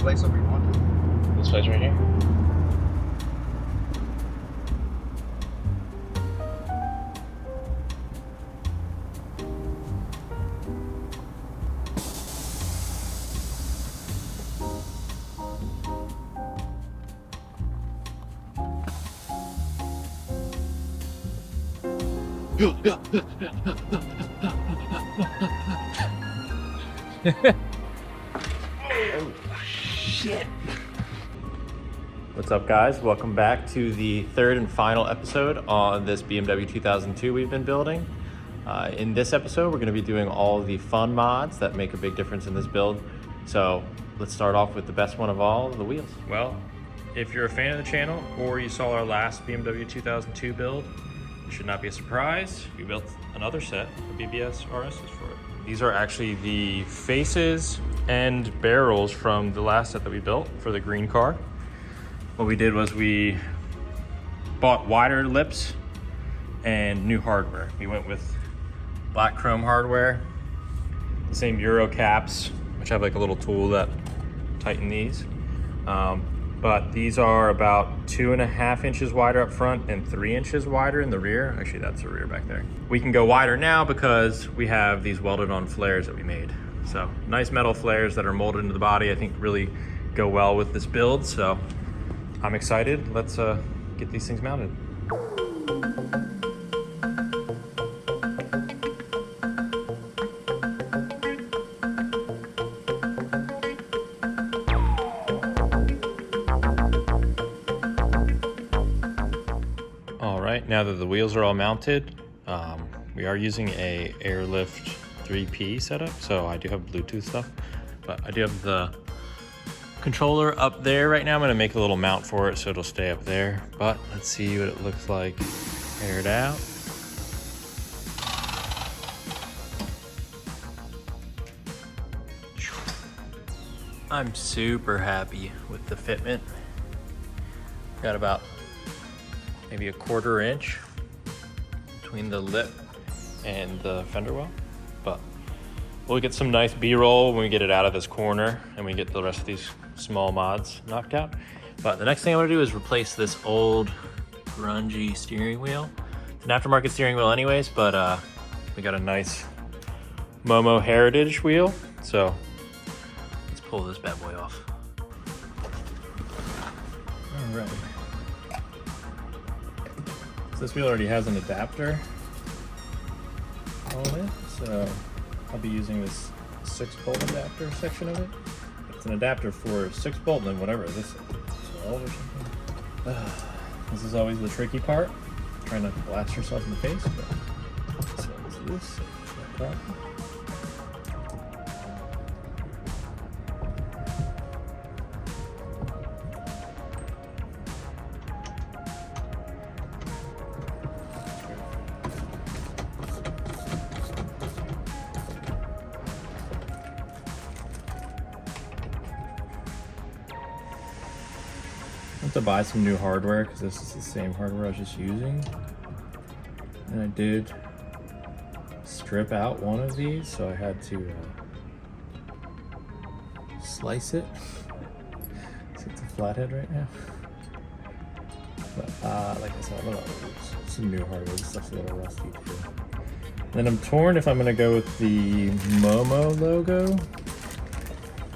place over you want. This place right here? Oh, shit. What's up, guys? Welcome back to the third and final episode on this BMW 2002 we've been building. In this episode, we're going to be doing all the fun mods that make a big difference in this build. So let's start off with the best one of all, the wheels. Well, if you're a fan of the channel or you saw our last BMW 2002 build, it should not be a surprise. We built another set of BBS RSs for it. These are actually the faces and barrels from the last set that we built for the green car. What we did was we bought wider lips and new hardware. We went with black chrome hardware, the same Euro caps, which have like a little tool that tighten these. But these are about 2.5 inches wider up front and 3 inches wider in the rear. Actually, that's the rear back there. We can go wider now because we have these welded on flares that we made. So nice metal flares that are molded into the body, I think really go well with this build. So I'm excited. Let's get these things mounted. All right, now that the wheels are all mounted, we are using a Airlift 3P setup, so I do have Bluetooth stuff, but I do have the controller up there right now. I'm gonna make a little mount for it so it'll stay up there, but let's see what it looks like aired out. I'm super happy with the fitment. Got about maybe 1/4 inch between the lip and the fender well, but we'll get some nice B-roll when we get it out of this corner and we get the rest of these small mods knocked out. But the next thing I want to do is replace this old grungy steering wheel. It's an aftermarket steering wheel anyways, but we got a nice Momo Heritage wheel, so let's pull this bad boy off. All right. So this wheel already has an adapter on it, so I'll be using this 6-bolt adapter section of it. It's an adapter for 6-bolt and then whatever this is, 12 or something. This is always the tricky part, trying not to blast yourself in the face, but so it's loose, no problem. I have to buy some new hardware because this is the same hardware I was just using. And I did strip out one of these, so I had to slice it. So it's a flathead right now. But like I said, I'm gonna use some new hardware. This stuff's a little rusty too. Then I'm torn if I'm gonna go with the Momo logo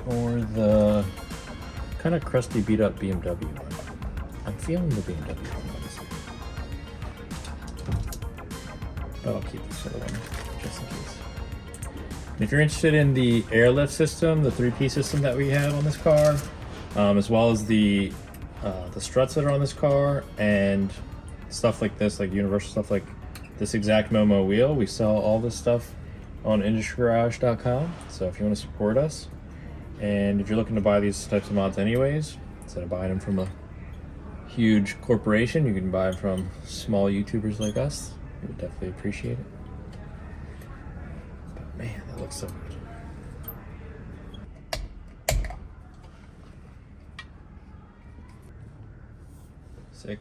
or the kind of crusty, beat up BMW one. I'm feeling the BMW one, honestly. But I'll keep this other one just in case. And if you're interested in the Airlift system, the 3P system that we have on this car, as well as the struts that are on this car and stuff like this, like universal stuff like this exact Momo wheel, we sell all this stuff on industrygarage.com. So if you want to support us, and if you're looking to buy these types of mods anyways, instead of buying them from a huge corporation, you can buy them from small YouTubers like us. We would definitely appreciate it. But man, that looks so good. Sick.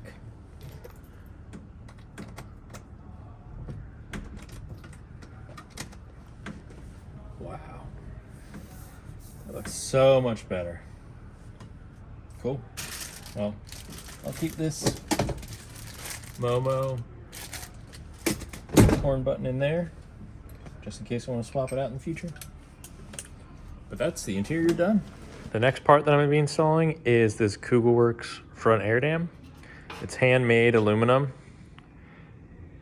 Wow. That looks so much better. Cool. Well, I'll keep this Momo horn button in there, just in case I want to swap it out in the future. But that's the interior done. The next part that I'm going to be installing is this Kugelworks front air dam. It's handmade aluminum,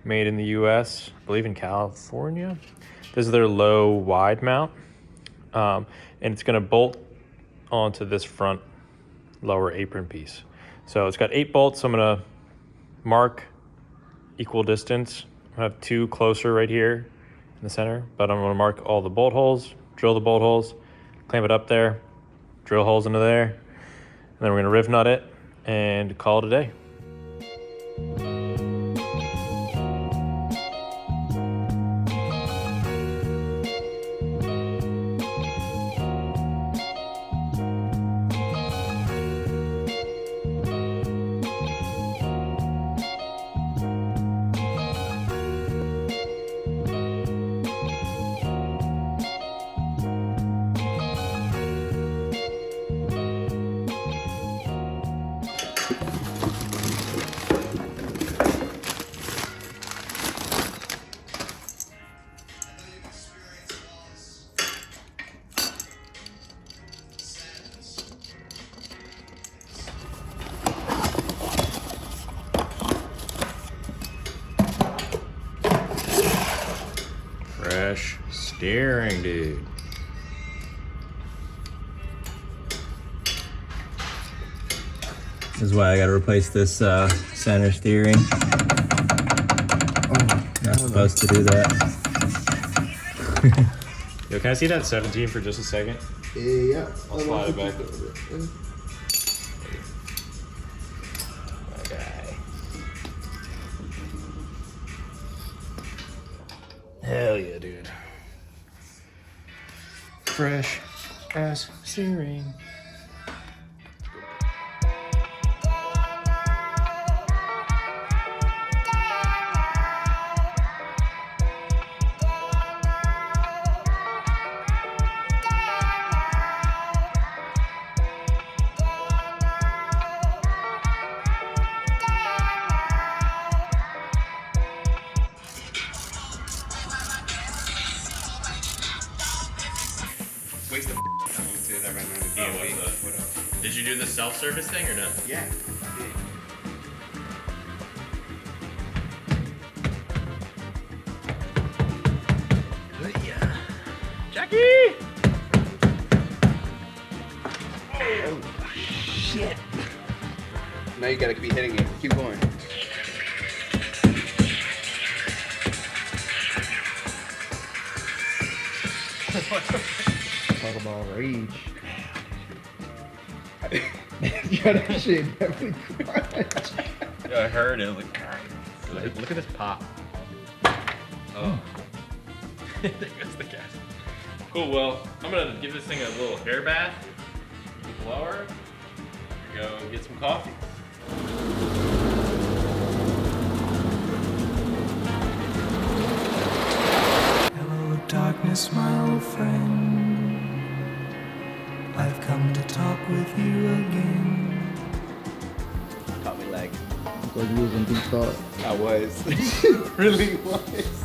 made in the US, I believe in California. This is their low wide mount, and it's going to bolt onto this front lower apron piece. So it's got 8 bolts. I'm going to mark equal distance. I have 2 closer right here in the center, but I'm going to mark all the bolt holes, drill the bolt holes, clamp it up there, drill holes into there, and then we're going to riv nut it and call it a day. Fresh steering, dude. This is why I gotta replace this center steering. Not supposed to do that. Yo, can I see that 17 for just a second? Yeah. I'll slide it back. Okay. Hell yeah, dude. Fresh ass steering. Waste of time to that right now. The BMW. Did you do the self-service thing or no? Yeah, I did. Yeah. Jackie! Oh, shit. Now you gotta be hitting it. Keep going. Talk about rage. Yeah, that shit definitely crushed. Yeah, I heard it. Look at this pop. Oh. There goes the gas. Cool, well, I'm gonna give this thing a little air bath. Lower. Go get some coffee. Hello, darkness, my old friend. I've come to talk with you again. Caught me like Like you was in deep thought. I was. Really was.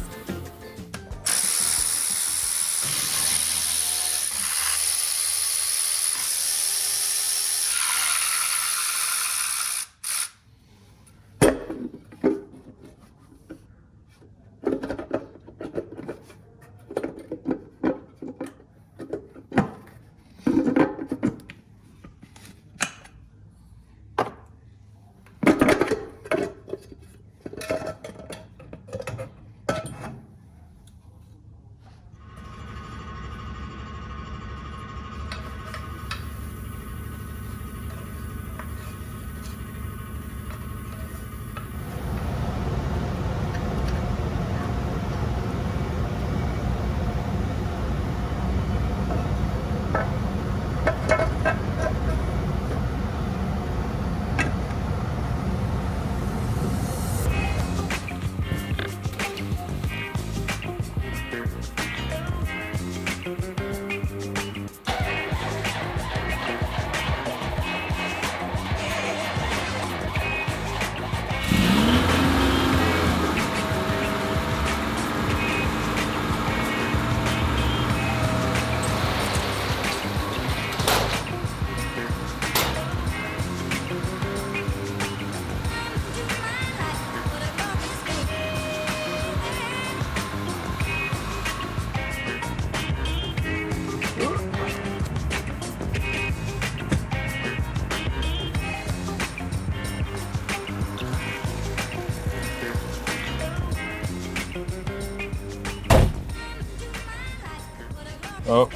Oh.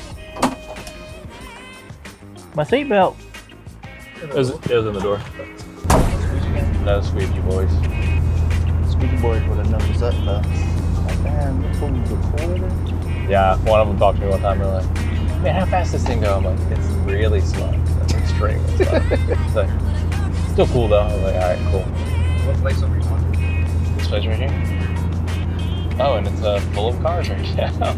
My seatbelt. It was in the door. No squeegee boys. Squeaky boys would have known what's up though. Like, damn, this fool's recording. Yeah, one of them talked to me one time. They're like, "Man, how fast does this thing go?" I'm like, "It's really slow. It's extremely slow." It's like, still cool though. I was like, "All right, cool." What place are we on? This place right here. Oh, and it's full of cars right now.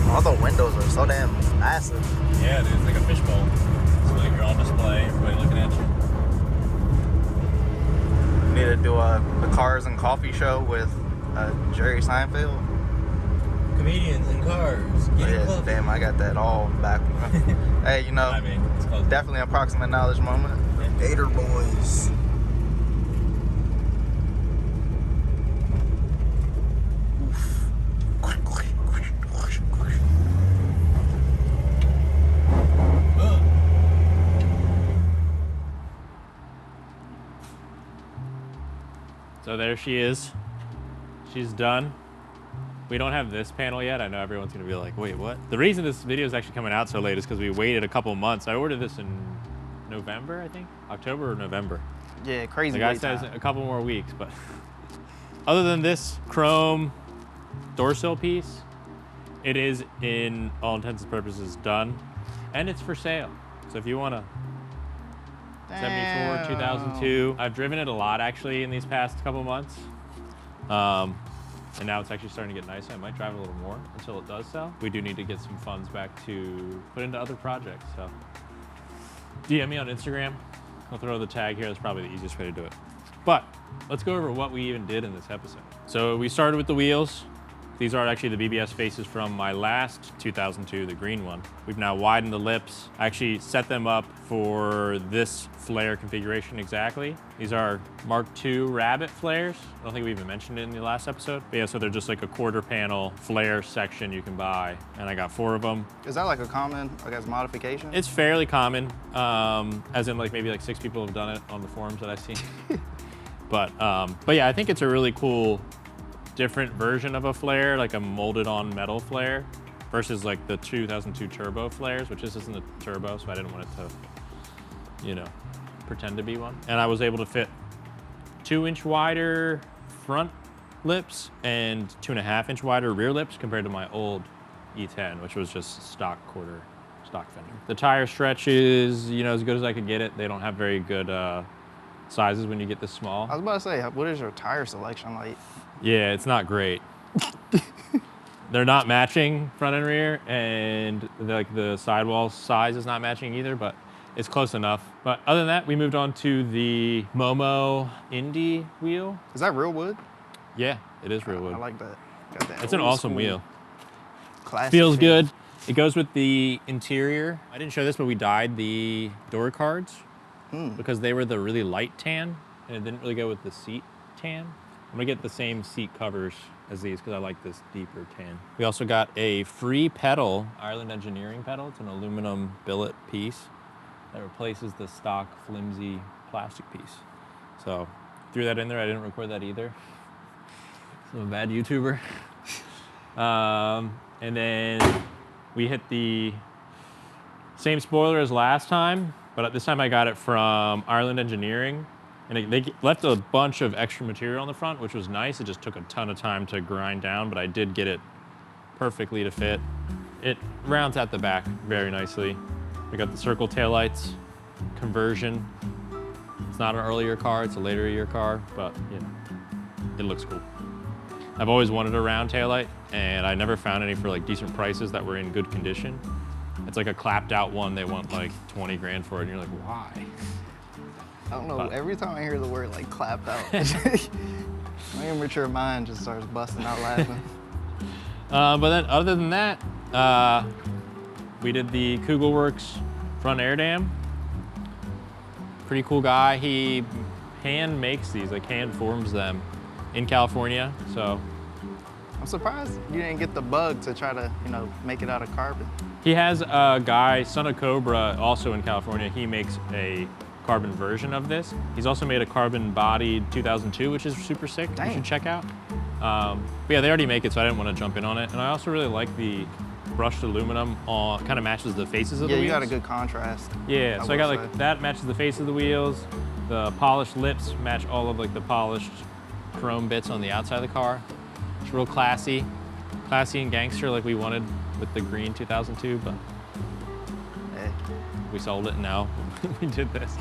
All the windows are so damn massive. Yeah, dude, it's like a fishbowl. So like you're on display, everybody looking at you. We need to do a cars and coffee show with Jerry Seinfeld. Comedians in cars. Yeah, damn, I got that all back. Hey, you know, I mean, it's close. definitely approximate knowledge moment. Gator boys. So there she is. She's done. We don't have this panel yet. I know everyone's gonna be like, wait, what? The reason this video is actually coming out so late is because we waited a couple months. I ordered this in November, I think? October or November. Yeah, crazy. The guy says a couple more weeks, but other than this chrome door sill piece, it is in all intents and purposes done. And it's for sale. So if you wanna 74, 2002. I've driven it a lot actually in these past couple months. And now it's actually starting to get nicer. I might drive it a little more until it does sell. We do need to get some funds back to put into other projects. So DM me on Instagram. I'll throw the tag here. That's probably the easiest way to do it. But let's go over what we even did in this episode. So we started with the wheels. These are actually the BBS faces from my last 2002, the green one. We've now widened the lips. I actually set them up for this flare configuration exactly. These are Mark II Rabbit flares. I don't think we even mentioned it in the last episode. But yeah, so they're just like a quarter panel flare section you can buy. And I got 4 of them. Is that like a common, I guess, modification? It's fairly common, as in like maybe like 6 people have done it on the forums that I've seen. But yeah, I think it's a really cool different version of a flare, like a molded on metal flare versus like the 2002 turbo flares, which this isn't a turbo, so I didn't want it to, you know, pretend to be one. And I was able to fit 2-inch wider front lips and 2.5-inch wider rear lips compared to my old E10, which was just stock fender. The tire stretch is, you know, as good as I could get it. They don't have very good sizes when you get this small. I was about to say, what is your tire selection like? Yeah, it's not great. They're not matching front and rear, and like the sidewall size is not matching either, but it's close enough. But other than that, we moved on to the Momo Indy wheel. Is that real wood? Yeah, it is real wood. I like that. Got that. It's an old awesome school wheel. Classic Feels feel. good. It goes with the interior. I didn't show this, but we dyed the door cards because they were the really light tan, and it didn't really go with the seat tan. I'm gonna get the same seat covers as these because I like this deeper tan. We also got a free pedal, Ireland Engineering pedal. It's an aluminum billet piece that replaces the stock flimsy plastic piece. So threw that in there. I didn't record that either. So I'm a bad YouTuber. And then we hit the same spoiler as last time, but this time I got it from Ireland Engineering. And they left a bunch of extra material on the front, which was nice. It just took a ton of time to grind down, but I did get it perfectly to fit. It rounds at the back very nicely. We got the circle taillights, conversion. It's not an earlier car, it's a later year car, but you know, it looks cool. I've always wanted a round taillight, and I never found any for like decent prices that were in good condition. It's like a clapped out one, they want like 20 grand for it, and you're like, why? I don't know, But- every time I hear the word like clapped out, my immature mind just starts busting out laughing. But then other than that, we did the Kugelworks front air dam. Pretty cool guy. He hand makes these, like hand forms them in California. So I'm surprised you didn't get the bug to try to, you know, make it out of carbon. he has a guy, Son of Cobra, also in California. He makes a carbon version of this. He's also made a carbon bodied 2002, which is super sick. Dang. You should check out. But yeah, they already make it, so I didn't want to jump in on it. And I also really like the brushed aluminum on, kind of matches the faces of the Yeah, wheels. you got a good contrast. Yeah, so I will got like say. that matches the face of the wheels. The polished lips match all of like the polished chrome bits on the outside of the car. It's real classy and gangster like we wanted with the green 2002, but Hey. we sold it and now we did this.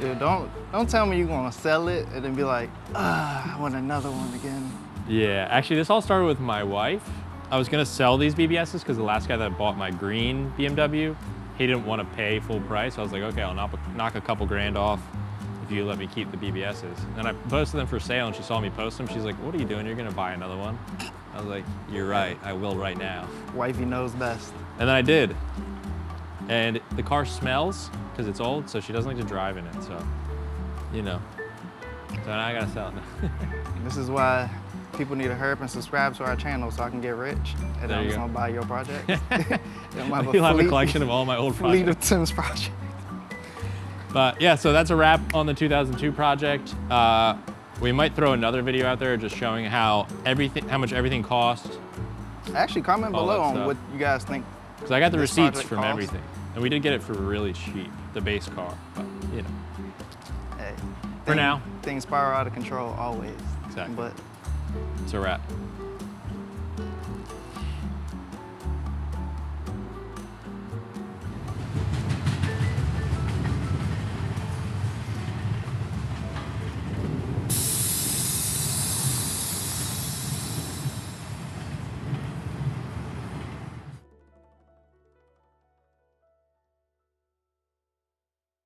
Dude, don't tell me you're gonna sell it and then be like, I want another one again. Yeah, actually this all started with my wife. I was gonna sell these BBSs because the last guy that bought my green BMW, he didn't want to pay full price. I was like, okay, I'll knock a couple grand off if you let me keep the BBSs. And I posted them for sale and she saw me post them. She's like, what are you doing? You're gonna buy another one? I was like, you're right, I will right now. Wifey knows best. And then I did. And the car smells because it's old, so she doesn't like to drive in it, so, you know. So now I gotta sell it now. This is why people need to hurry up and subscribe to our channel so I can get rich. And There I'm you just go. gonna buy your project. You'll have a collection of all my old fleet projects. of Tim's project. But yeah, so that's a wrap on the 2002 project. We might throw another video out there just showing how much everything cost. Actually, comment All below that on stuff. what you guys think. Because I got the This receipts project from cost. everything. And we did get it for really cheap, the base car, but you know. Hey, For now. Things spiral out of control always. Exactly. But It's a wrap.